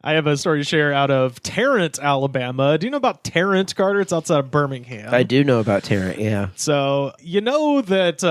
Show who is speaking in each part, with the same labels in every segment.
Speaker 1: I have a story to share out of Tarrant, Alabama. Do you know about Tarrant, Carter? It's outside of Birmingham.
Speaker 2: I do know about Tarrant, yeah.
Speaker 1: So, you know that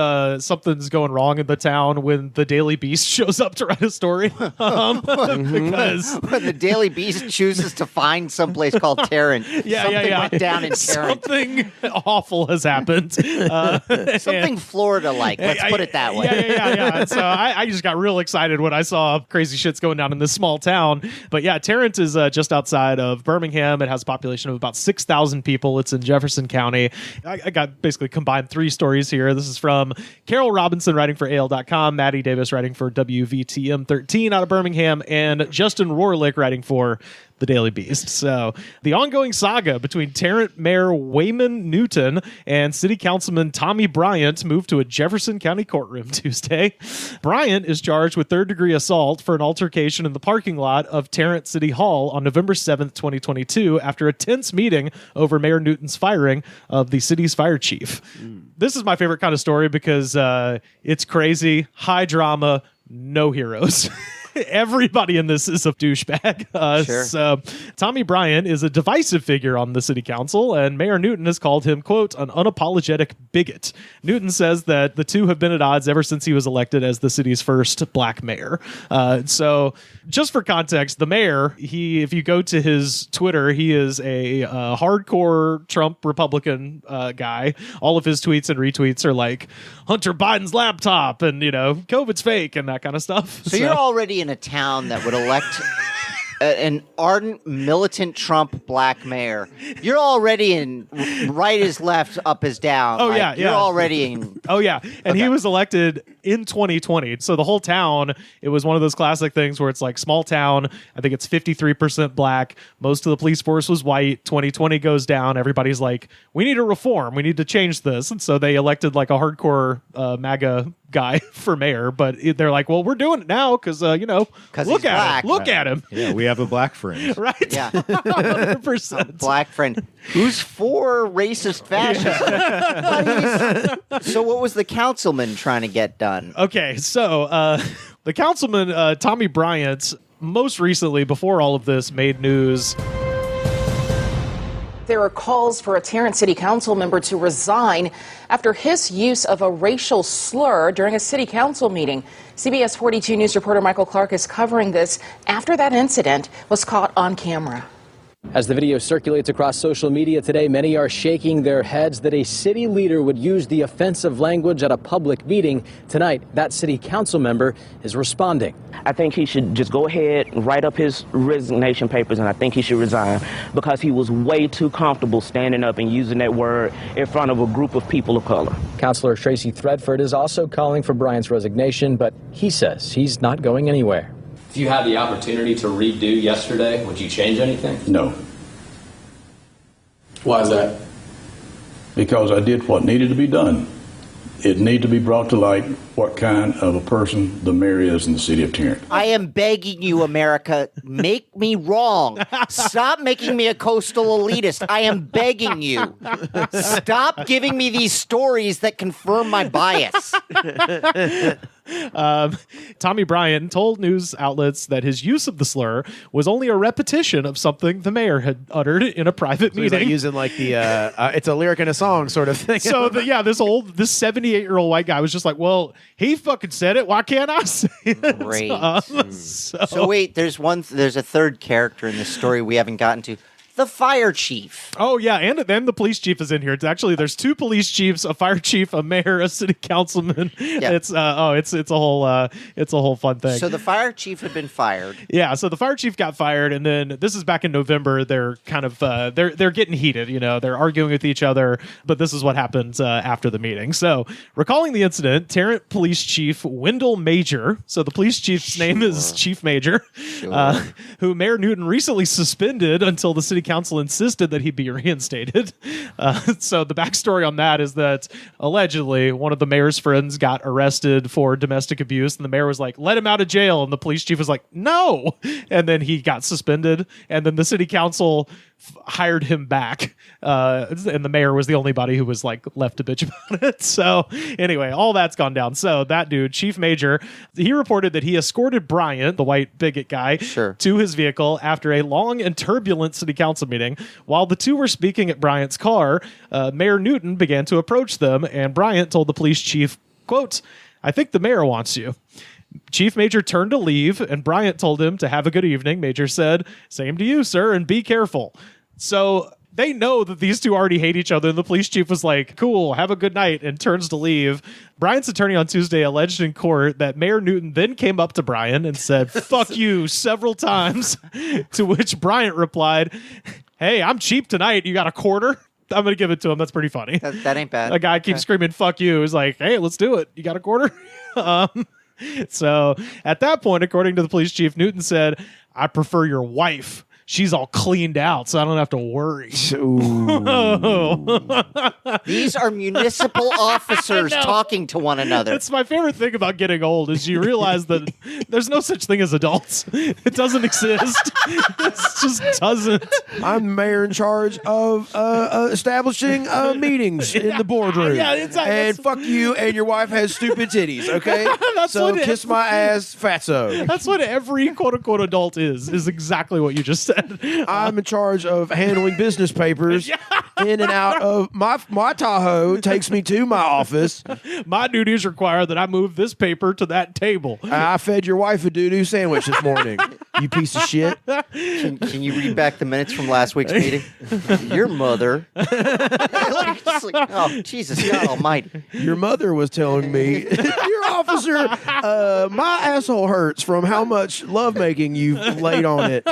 Speaker 1: something's going wrong in the town when the Daily Beast shows up to write a story? Because
Speaker 3: when the Daily Beast chooses to find someplace called Tarrant, something went down in Tarrant.
Speaker 1: Something awful has happened.
Speaker 3: Something Florida-like, let's put it that way.
Speaker 1: Yeah. So I just got real excited when I saw crazy shit's going down in this small town. But yeah, Tarrant is just outside of Birmingham. It has a population of about 6,000 people. It's in Jefferson County. I got basically combined 3 stories here. This is from Carol Robinson writing for AL.com, Mattie Davis writing for WVTM 13 out of Birmingham, and Justin Rohrlich writing for the Daily Beast. So the ongoing saga between Tarrant Mayor Wayman Newton and City Councilman Tommy Bryant moved to a Jefferson County courtroom Tuesday. Bryant is charged with third-degree assault for an altercation in the parking lot of Tarrant City Hall on November 7th, 2022, after a tense meeting over Mayor Newton's firing of the city's fire chief. This is my favorite kind of story because it's crazy, high drama, no heroes. Everybody in this is a douchebag.
Speaker 3: Sure.
Speaker 1: So Tommy Bryant is a divisive figure on the city council, and Mayor Newton has called him, quote, an unapologetic bigot. Newton says that the two have been at odds ever since he was elected as the city's first black mayor. So just for context, the mayor, if you go to his Twitter, he is a hardcore Trump Republican guy. All of his tweets and retweets are like Hunter Biden's laptop and, COVID's fake and that kind of stuff.
Speaker 3: So you're already in a town that would elect an ardent, militant Trump black mayor. You're already in right is left, up is down.
Speaker 1: Oh, yeah.
Speaker 3: You're already in...
Speaker 1: Oh, yeah. And he was elected in 2020. So the whole town, it was one of those classic things where it's like small town. I think it's 53% black. Most of the police force was white. 2020 goes down. Everybody's like, we need a reform. We need to change this. And so they elected like a hardcore MAGA guy for mayor. But they're like, well, we're doing it now because, look at him. Look at him.
Speaker 4: Yeah, we have a black friend.
Speaker 1: Right?
Speaker 3: Yeah.
Speaker 1: 100%.
Speaker 3: Black friend. Who's for racist fascism? So what was the councilman trying to get done?
Speaker 1: Okay, so the councilman, Tommy Bryant, most recently, before all of this, made news.
Speaker 5: There are calls for a Tarrant City Council member to resign after his use of a racial slur during a city council meeting. CBS 42 News reporter Michael Clark is covering this after that incident was caught on camera.
Speaker 6: As the video circulates across social media today, many are shaking their heads that a city leader would use the offensive language at a public meeting. Tonight, that city council member is responding.
Speaker 7: I think he should just go ahead and write up his resignation papers, and I think he should resign because he was way too comfortable standing up and using that word in front of a group of people of color.
Speaker 6: Councilor Tracy Threadford is also calling for Bryant's resignation, but he says he's not going anywhere.
Speaker 8: If you had the opportunity to redo yesterday, would you change anything?
Speaker 9: No.
Speaker 8: Why is that?
Speaker 9: Because I did what needed to be done. It needed to be brought to light what kind of a person the mayor is in the city of Tarrant.
Speaker 3: I am begging you, America, make me wrong. Stop making me a coastal elitist. I am begging you. Stop giving me these stories that confirm my bias.
Speaker 1: Tommy Bryant told news outlets that his use of the slur was only a repetition of something the mayor had uttered in a private meeting.
Speaker 2: He's like using like the it's a lyric in a song sort of thing.
Speaker 1: So this 78-year-old white guy was just like, well, he fucking said it. Why can't I say it?
Speaker 3: Great. So wait, there's a third character in this story we haven't gotten to. The fire chief.
Speaker 1: Oh, yeah, and then the police chief is in here. There's 2 police chiefs, a fire chief, a mayor, a city councilman. Yeah. It's a whole fun thing.
Speaker 3: So the fire chief had been fired.
Speaker 1: Yeah, so the fire chief got fired, and then this is back in November. They're kind of they're getting heated. They're arguing with each other. But this is what happened after the meeting. So recalling the incident, Tarrant Police Chief Wendell Major. So the police chief's name is Chief Major, who Mayor Newton recently suspended until the city council insisted that he be reinstated. So the backstory on that is that allegedly one of the mayor's friends got arrested for domestic abuse, and the mayor was like, let him out of jail, and the police chief was like, no, and then he got suspended, and then the city council hired him back, and the mayor was the only body who was like left to bitch about it. So anyway, all that's gone down. So that dude, Chief Major, he reported that he escorted Bryant, the white bigot guy, to his vehicle after a long and turbulent city council meeting. While the two were speaking at Bryant's car, Mayor Newton began to approach them, and Bryant told the police chief, quote, "I think the mayor wants you." Chief Major turned to leave, and Bryant told him to have a good evening. Major said, "Same to you, sir, and be careful." So they know that these two already hate each other, and the police chief was like, "Cool, have a good night," and turns to leave. Bryant's attorney on Tuesday alleged in court that Mayor Newton then came up to Bryant and said, "Fuck you," several times, to which Bryant replied, "Hey, I'm cheap tonight. You got a quarter?" I'm going to give it to him. That's pretty funny.
Speaker 3: That ain't bad.
Speaker 1: A guy keeps screaming, "Fuck you." He's like, "Hey, let's do it. You got a quarter?" So at that point, according to the police chief, Newton said, "I prefer your wife. She's all cleaned out, so I don't have to worry."
Speaker 3: These are municipal officers talking to one another.
Speaker 1: That's my favorite thing about getting old is you realize that there's no such thing as adults. It doesn't exist. It just doesn't.
Speaker 2: I'm the mayor in charge of establishing meetings in the boardroom.
Speaker 1: Yeah, exactly.
Speaker 2: And fuck you, and your wife has stupid titties, okay?
Speaker 1: That's
Speaker 2: so
Speaker 1: what
Speaker 2: kiss my ass, fatso.
Speaker 1: That's what every quote-unquote adult is exactly what you just said.
Speaker 2: I'm in charge of handling business papers in and out of my Tahoe takes me to my office.
Speaker 1: My duties require that I move this paper to that table.
Speaker 2: I fed your wife a doo-doo sandwich this morning, you piece of shit.
Speaker 3: Can you read back the minutes from last week's meeting? Your mother. Oh, Jesus God Almighty.
Speaker 2: Your mother was telling me, your officer, my asshole hurts from how much lovemaking you've laid on it.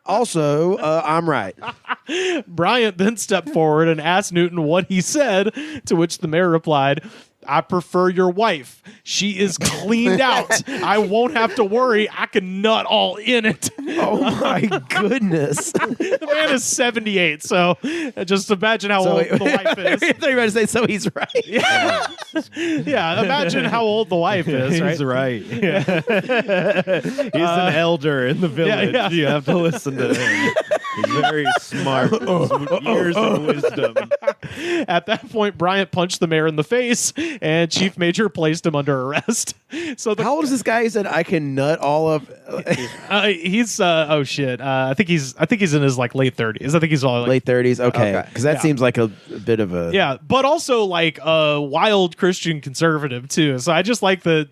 Speaker 2: Also, I'm right.
Speaker 1: Bryant then stepped forward and asked Newton what he said, to which the mayor replied, "I prefer your wife. She is cleaned out. I won't have to worry. I can nut all in it."
Speaker 2: Oh my goodness.
Speaker 1: The man is 78, so just imagine how old the wife is.
Speaker 2: I thought you were about to say, so he's right.
Speaker 1: Yeah, imagine how old the wife is, right?
Speaker 4: He's right. Yeah. He's an elder in the village.
Speaker 1: yeah.
Speaker 4: You have to listen to him. He's very smart. Years of wisdom.
Speaker 1: At that point, Bryant punched the mayor in the face, and Chief Major placed him under arrest. So
Speaker 2: How old is this guy? He said, "I can nut all of."
Speaker 1: he's oh shit. I think he's in his like late 30s. I think he's all like,
Speaker 2: Late 30s. Okay, because that seems like a bit of a
Speaker 1: but also like a wild Christian conservative too. So I just like the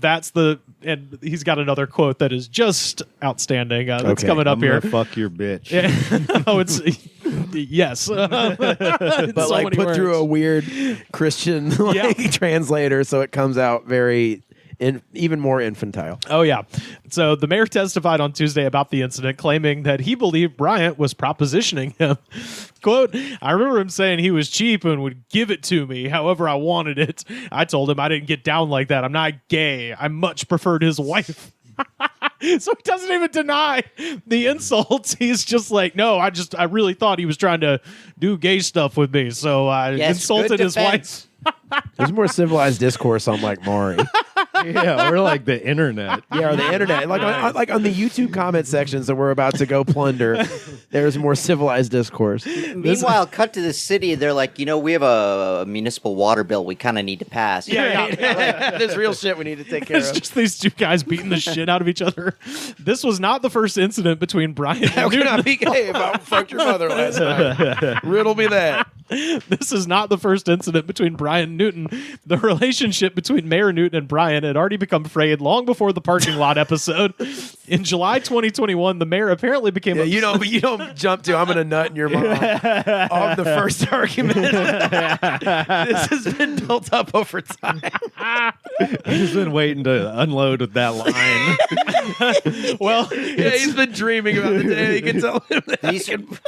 Speaker 1: that's the, and he's got another quote that is just outstanding. That's coming up
Speaker 4: I'm
Speaker 1: here.
Speaker 4: gonna fuck your bitch.
Speaker 1: Yeah. Oh, it's yes,
Speaker 2: but like put through a weird Christian translator, so it comes out very even more infantile.
Speaker 1: Oh, yeah. So the mayor testified on Tuesday about the incident, claiming that he believed Bryant was propositioning him. Quote, "I remember him saying he was cheap and would give it to me however I wanted it. I told him I didn't get down like that. I'm not gay. I much preferred his wife." So he doesn't even deny the insults. He's just like, "No, I really thought he was trying to do gay stuff with me. So I insulted his wife."
Speaker 2: There's more civilized discourse on like Maury.
Speaker 4: Yeah, we're like the internet.
Speaker 2: Yeah, or the internet. Like on the YouTube comment sections that we're about to go plunder, there's more civilized discourse.
Speaker 3: Meanwhile, cut to the city. They're like, we have a municipal water bill we kind of need to pass.
Speaker 1: Yeah.
Speaker 2: There's real shit we need to take care
Speaker 1: It's
Speaker 2: of.
Speaker 1: just these two guys beating the shit out of each other. This was not the first incident between Bryant
Speaker 2: How
Speaker 1: and
Speaker 2: can I
Speaker 1: Newton.
Speaker 2: be gay if I fucked your mother last night? Riddle me that.
Speaker 1: This is not the first incident between Bryant and Newton. The relationship between Mayor Newton and Bryant had already become frayed long before the parking lot episode. In July 2021, the mayor apparently became
Speaker 2: You don't jump to "I'm gonna nut in your mom" off the first argument. This has been built up over time.
Speaker 4: He's been waiting to unload with that line.
Speaker 1: Well,
Speaker 2: Yeah, he's been dreaming about the day. You can tell him that.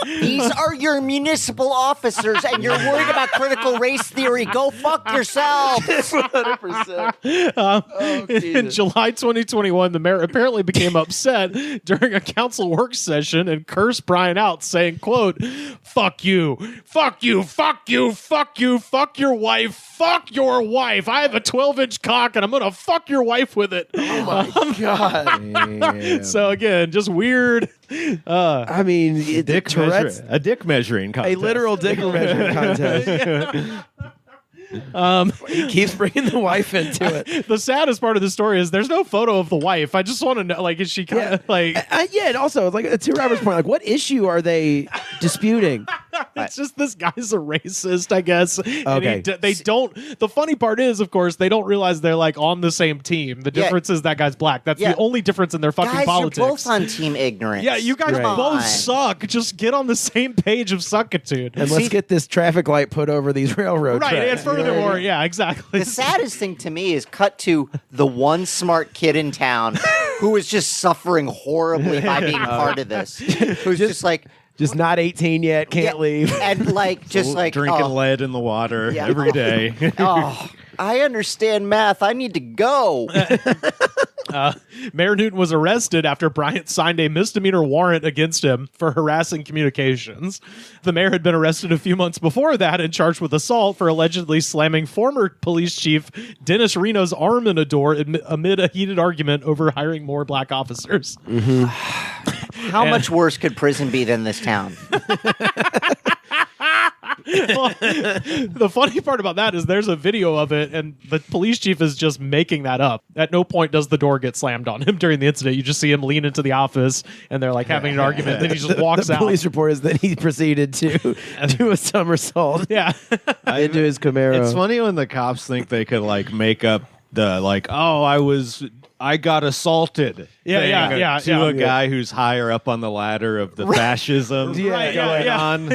Speaker 3: These are your municipal officers, and you're worried about critical race theory. Go fuck yourself.
Speaker 2: 100%.
Speaker 1: in July 2021, the mayor apparently became upset during a council work session and cursed Bryant out, saying, quote, "Fuck you, fuck you, fuck you, fuck you, fuck your wife, fuck your wife. I have a 12-inch cock and I'm going to fuck your wife with it."
Speaker 2: Oh my God.
Speaker 1: So again, just weird.
Speaker 2: I mean,
Speaker 4: A dick measuring contest.
Speaker 2: a literal dick measuring contest. He keeps bringing the wife into it.
Speaker 1: The saddest part of the story is there's no photo of the wife. I just want to know, like, is she kind of like?
Speaker 2: Yeah, and also, like, to Robert's point, like, what issue are they disputing?
Speaker 1: It's just this guy's a racist, I guess. And
Speaker 2: Okay.
Speaker 1: they don't. The funny part is, of course, they don't realize they're like on the same team. The difference is that guy's black. That's the only difference in their fucking
Speaker 3: Guys,
Speaker 1: politics.
Speaker 3: you're both on team ignorance.
Speaker 1: Yeah, you guys
Speaker 2: Right.
Speaker 1: both suck. Just get on the same page of suckitude.
Speaker 2: And let's get this traffic light put over these railroad
Speaker 1: Right,
Speaker 2: tracks.
Speaker 1: and furthermore, yeah, exactly.
Speaker 3: The saddest thing to me is cut to the one smart kid in town who is just suffering horribly by being part of this. Who's just like,
Speaker 2: Just not 18 yet, can't leave.
Speaker 3: and like just like
Speaker 4: drinking lead in the water
Speaker 3: Yeah.
Speaker 4: every day.
Speaker 3: Oh, I understand math. I need to go.
Speaker 1: Mayor Newton was arrested after Bryant signed a misdemeanor warrant against him for harassing communications. The mayor had been arrested a few months before that and charged with assault for allegedly slamming former police chief Dennis Reno's arm in a door amid a heated argument over hiring more black officers.
Speaker 3: How much worse could prison be than this town?
Speaker 1: Well, the funny part about that is there's a video of it, and the police chief is just making that up. At no point does the door get slammed on him during the incident. You just see him lean into the office, and they're like having an argument. Then he just walks
Speaker 2: the
Speaker 1: out.
Speaker 2: police report is that he proceeded to do a somersault
Speaker 1: Yeah.
Speaker 2: into his Camaro.
Speaker 4: It's funny when the cops think they could like make up the like, oh, I got assaulted.
Speaker 1: Yeah,
Speaker 4: thing
Speaker 1: yeah,
Speaker 4: to
Speaker 1: yeah.
Speaker 4: a guy who's higher up on the ladder of the fascism
Speaker 1: Right,
Speaker 4: going
Speaker 1: yeah.
Speaker 4: on.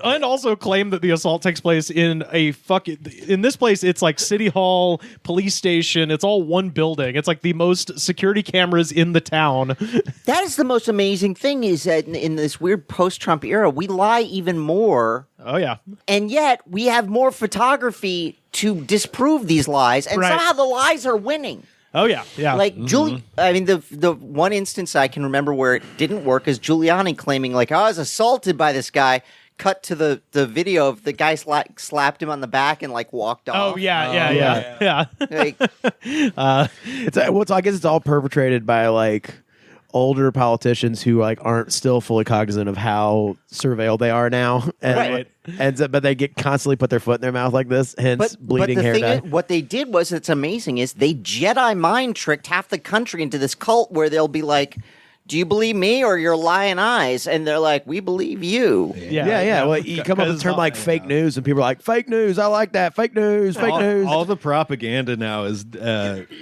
Speaker 1: And also claim that the assault takes place in in this place. It's like city hall, police station. It's all one building. It's like the most security cameras in the town.
Speaker 3: That is the most amazing thing is that in this weird post-Trump era, we lie even more.
Speaker 1: Oh yeah.
Speaker 3: And yet we have more photography to disprove these lies. And
Speaker 1: Right.
Speaker 3: somehow the lies are winning.
Speaker 1: Oh yeah. Yeah.
Speaker 3: Like I mean, the one instance I can remember where it didn't work is Giuliani claiming like, I was assaulted by this guy. Cut to the video of the guy slapped him on the back and like walked off.
Speaker 1: Oh yeah.
Speaker 3: Like,
Speaker 2: I guess it's all perpetrated by like older politicians who like aren't still fully cognizant of how surveilled they are now, and
Speaker 1: Right.
Speaker 2: but they get constantly put their foot in their mouth like this, hence bleeding
Speaker 3: the
Speaker 2: hair
Speaker 3: thing
Speaker 2: dye.
Speaker 3: is, what they did was, it's amazing, is they Jedi mind tricked half the country into this cult where they'll be like, do you believe me or your lying eyes? And they're like, we believe you.
Speaker 2: Yeah. Well, you come up with a term like fake news, and people are like, fake news. I like that. Fake news. Fake news.
Speaker 4: All the propaganda now is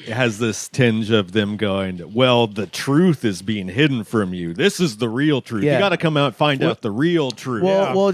Speaker 4: has this tinge of them going, well, the truth is being hidden from you. This is the real truth.
Speaker 2: Yeah.
Speaker 4: You got to come out and find out the real truth.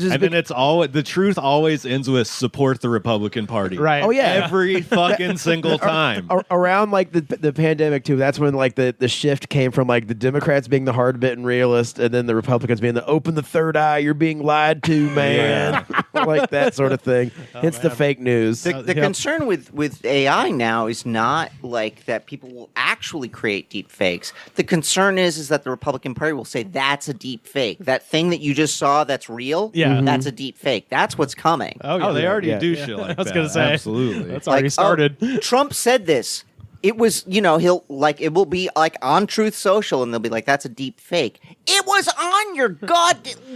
Speaker 2: Just
Speaker 4: then it's always the truth always ends with support the Republican Party.
Speaker 1: Right.
Speaker 2: Oh, yeah.
Speaker 4: Every fucking single time.
Speaker 2: Around like the pandemic too, that's when like the shift came from like the Democrats being the hard-bitten realist, and then the Republicans being the open the third eye. You're being lied to, man. Like that sort of thing. It's the fake news.
Speaker 3: The concern with AI now is not like that people will actually create deep fakes. The concern is that the Republican Party will say that's a deep fake. That thing that you just saw that's real, that's a deep fake. That's what's coming.
Speaker 4: Oh, they already do shit like that.
Speaker 1: I was gonna say.
Speaker 4: Absolutely.
Speaker 1: That's already started.
Speaker 3: Trump said this. It was, it will be like on Truth Social, and they'll be like, that's a deep fake. It was on your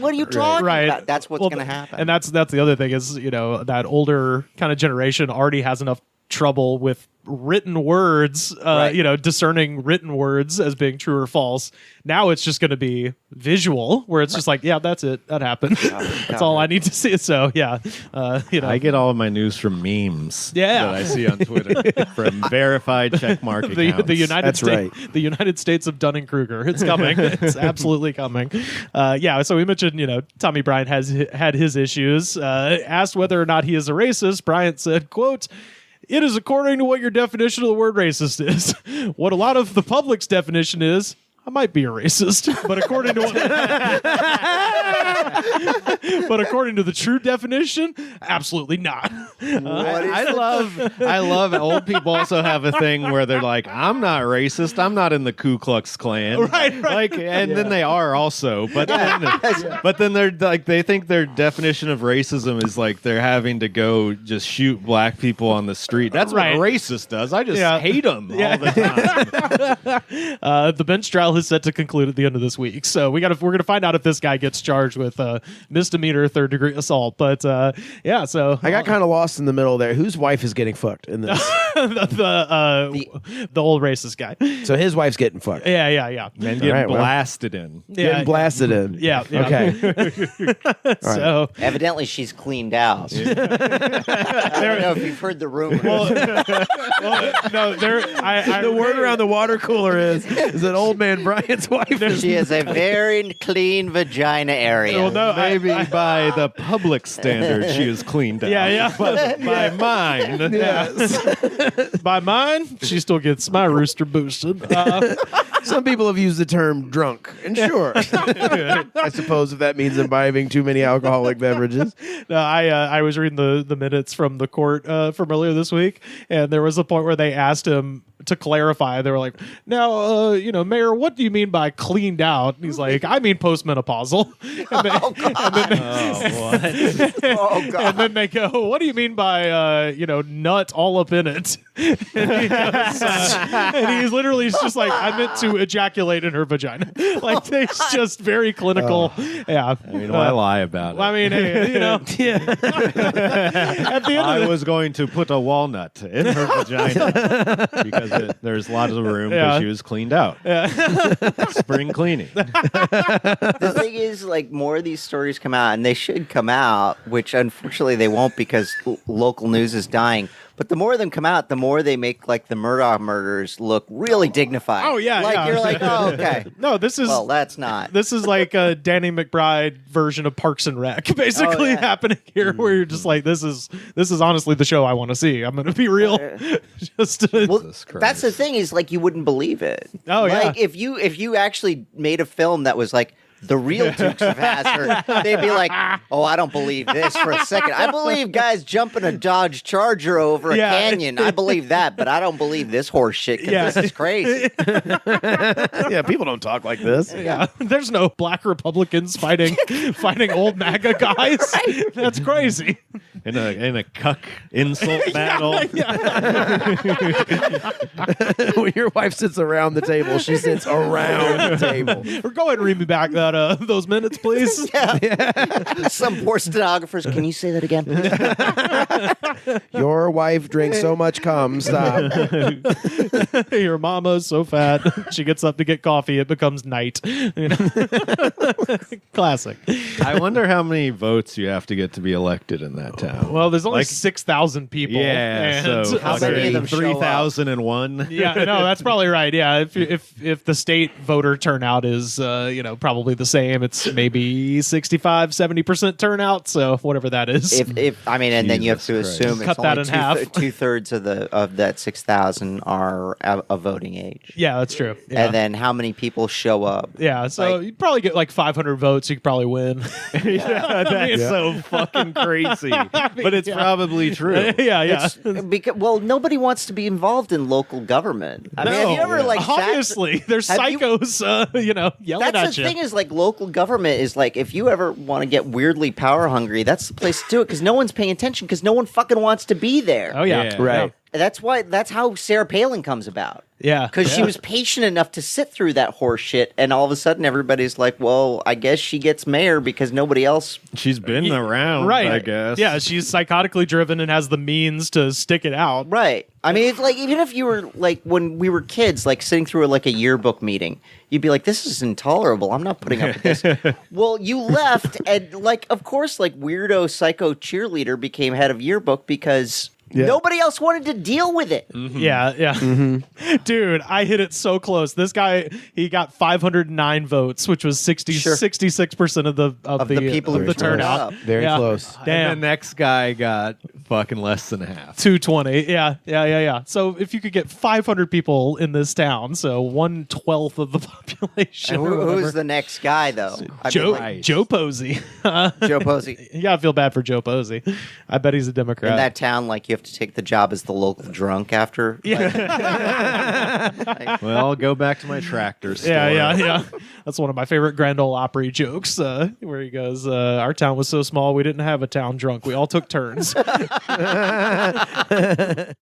Speaker 3: what are you talking about? That's what's going to happen.
Speaker 1: And that's the other thing is, that older kind of generation already has enough trouble with written words, discerning written words as being true or false. Now it's just going to be visual, where it's just like, yeah, that's it. That happened. That's all I need to see. So, yeah,
Speaker 4: I get all of my news from memes that I see on Twitter from verified checkmark accounts.
Speaker 1: The United States,
Speaker 2: right.
Speaker 1: the United States of Dunning-Kruger. It's coming. It's absolutely coming. So we mentioned, Tommy Bryant has had his issues. Asked whether or not he is a racist, Bryant said, quote, "It is according to what your definition of the word racist is. What a lot of the public's definition is, I might be a racist, but according to the true definition, absolutely not.
Speaker 4: I love old people also have a thing where they're like, I'm not racist. I'm not in the Ku Klux Klan.
Speaker 1: Right.
Speaker 4: Like, and then they are also, but then they're like, they think their definition of racism is like they're having to go just shoot black people on the street. That's what a racist does. I just hate them all the time.
Speaker 1: The bench trial is set to conclude at the end of this week, so we're gonna find out if this guy gets charged with misdemeanor 3rd-degree assault. But so
Speaker 2: I got kind of lost in the middle there. Whose wife is getting fucked in this?
Speaker 1: the old racist guy.
Speaker 2: So his wife's getting fucked.
Speaker 1: Yeah.
Speaker 4: And getting blasted in.
Speaker 2: Getting blasted in.
Speaker 1: Yeah.
Speaker 2: Okay.
Speaker 1: So
Speaker 3: Evidently, she's cleaned out. I don't know if you've heard the rumor.
Speaker 2: The word around the water cooler is that old man Bryant's wife is.
Speaker 3: She has a very clean vagina area.
Speaker 1: Well, no,
Speaker 4: Maybe by the public standard, she is cleaned out.
Speaker 1: Yeah.
Speaker 4: But by mine,
Speaker 1: by mine, she still gets my rooster boosted.
Speaker 2: Some people have used the term drunk, and sure, I suppose if that means imbibing too many alcoholic beverages.
Speaker 1: No, I was reading the minutes from the court from earlier this week, and there was a point where they asked him to clarify. They were like, "Now, Mayor, what do you mean by cleaned out?" And he's like, "I mean postmenopausal." And then they go, "What do you mean by nut all up in it?" And he's literally just like, "I meant to ejaculate in her vagina." Like, it's just very clinical. Yeah.
Speaker 4: I mean, why lie about it?
Speaker 1: I mean, hey, at the end
Speaker 4: I was going to put a walnut in her vagina because there's lots of room because she was cleaned out. Spring cleaning.
Speaker 3: The thing is, like, more of these stories come out, and they should come out, which unfortunately they won't because local news is dying. But the more of them come out, the more they make like the Murdaugh murders look really dignified.
Speaker 1: Oh yeah,
Speaker 3: like you're like, oh okay.
Speaker 1: No, this is
Speaker 3: that's not.
Speaker 1: This is like a Danny McBride version of Parks and Rec, basically happening here, where you're just like, this is honestly the show I want to see. I'm going to be real. That's
Speaker 3: the thing is, like, you wouldn't believe it.
Speaker 1: Oh yeah.
Speaker 3: Like if you actually made a film that was like the real Dukes of Hazzard, they'd be like, oh, I don't believe this for a second. I believe guys jumping a Dodge Charger over a canyon. I believe that, but I don't believe this horse shit because this is crazy.
Speaker 2: Yeah, people don't talk like this.
Speaker 1: Yeah, there's no black Republicans fighting old MAGA guys. Right. That's crazy.
Speaker 4: In a cuck insult battle.
Speaker 2: When your wife sits around the table, she sits around the table.
Speaker 1: Go ahead and read me back those minutes, please.
Speaker 3: Some poor stenographers. Can you say that again?
Speaker 2: Your wife drinks so much cum. Stop.
Speaker 1: Your mama's so fat. She gets up to get coffee. It becomes night. Classic.
Speaker 4: I wonder how many votes you have to get to be elected in that town.
Speaker 1: Well, there's only 6,000 people.
Speaker 4: Yeah, so
Speaker 3: how many of them
Speaker 4: 3,001.
Speaker 1: Yeah, no, that's probably right. Yeah, if the state voter turnout is probably the same, it's maybe 65-70% turnout. So whatever that is.
Speaker 3: If I mean, and then you have to assume
Speaker 1: cut
Speaker 3: it's
Speaker 1: that
Speaker 3: only
Speaker 1: in half.
Speaker 3: 2/3 of that 6,000 are of voting age.
Speaker 1: Yeah, that's true. Yeah.
Speaker 3: And then how many people show up?
Speaker 1: Yeah, so you'd probably get like 500 votes. You could probably win.
Speaker 4: That's so fucking crazy. But it's probably true.
Speaker 1: Yeah.
Speaker 3: Because nobody wants to be involved in local government. I mean, have you ever
Speaker 1: obviously there's psychos, yelling
Speaker 3: that's
Speaker 1: at
Speaker 3: the
Speaker 1: you.
Speaker 3: thing is, like, local government is like, if you ever want to get weirdly power hungry, that's the place to do it because no one's paying attention because no one fucking wants to be there.
Speaker 1: Oh yeah,
Speaker 2: right.
Speaker 3: That's how Sarah Palin comes about.
Speaker 1: Yeah,
Speaker 3: because she was patient enough to sit through that horse shit, and all of a sudden everybody's like, well, I guess she gets mayor because nobody else.
Speaker 4: She's been around,
Speaker 1: right?
Speaker 4: I guess.
Speaker 1: Yeah, she's psychotically driven and has the means to stick it out.
Speaker 3: Right. I mean, it's like, even if you were like when we were kids, like sitting through like a yearbook meeting, you'd be like, this is intolerable. I'm not putting up with this. Well, you left, and like, of course, like weirdo psycho cheerleader became head of yearbook because Nobody else wanted to deal with it.
Speaker 1: Yeah. Dude, I hit it so close. This guy, he got 509 votes, which was 66% of the
Speaker 3: people
Speaker 1: of the turnout.
Speaker 2: Very close.
Speaker 1: Damn.
Speaker 4: And the next guy got fucking less than half.
Speaker 1: 220. Yeah. So if you could get 500 people in this town, so 1/12 of the population.
Speaker 3: And who's the next guy, though?
Speaker 1: Joe Posey.
Speaker 3: Joe Posey.
Speaker 1: You gotta feel bad for Joe Posey. I bet he's a Democrat.
Speaker 3: In that town, like, you have to take the job as the local drunk after.
Speaker 4: Well, I'll go back to my tractor store.
Speaker 1: Yeah. That's one of my favorite Grand Ole Opry jokes, where he goes, "Our town was so small, we didn't have a town drunk. We all took turns."